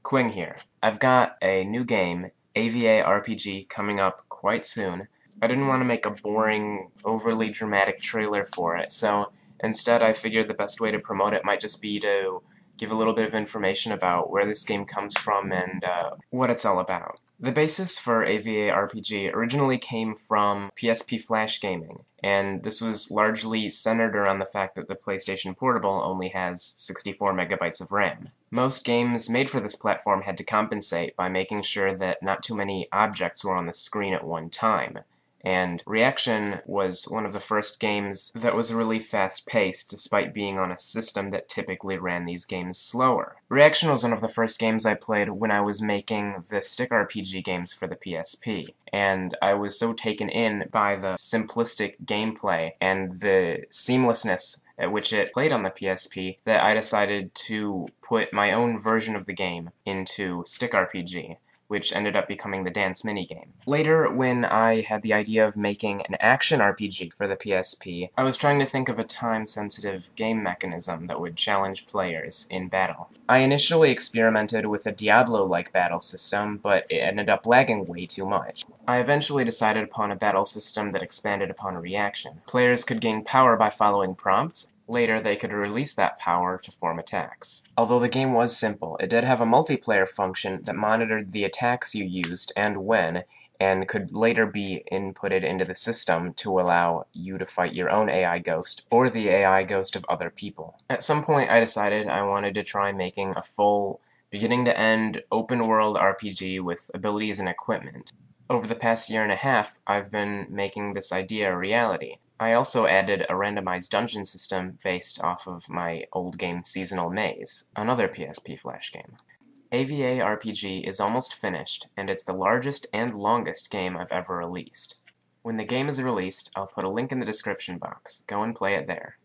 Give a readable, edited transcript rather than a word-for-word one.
Quing here. I've got a new game, Ava RPG, coming up quite soon. I didn't want to make a boring, overly dramatic trailer for it, so instead I figured the best way to promote it might just be to give a little bit of information about where this game comes from and what it's all about. The basis for Ava RPG originally came from PSP Flash gaming, and this was largely centered around the fact that the PlayStation Portable only has 64 megabytes of RAM. Most games made for this platform had to compensate by making sure that not too many objects were on the screen at one time. And Reaction was one of the first games that was really fast-paced, despite being on a system that typically ran these games slower. Reaction was one of the first games I played when I was making the stick RPG games for the PSP, and I was so taken in by the simplistic gameplay and the seamlessness at which it played on the PSP that I decided to put my own version of the game into stick RPG, which ended up becoming the dance minigame. Later, when I had the idea of making an action RPG for the PSP, I was trying to think of a time-sensitive game mechanism that would challenge players in battle. I initially experimented with a Diablo-like battle system, but it ended up lagging way too much. I eventually decided upon a battle system that expanded upon reaction. Players could gain power by following prompts. Later, they could release that power to form attacks. Although the game was simple, it did have a multiplayer function that monitored the attacks you used and when, and could later be inputted into the system to allow you to fight your own AI ghost, or the AI ghost of other people. At some point, I decided I wanted to try making a full, beginning-to-end, open-world RPG with abilities and equipment. Over the past year and a half, I've been making this idea a reality. I also added a randomized dungeon system based off of my old game Seasonal Maze, another PSP Flash game. AVA RPG is almost finished, and it's the largest and longest game I've ever released. When the game is released, I'll put a link in the description box. Go and play it there.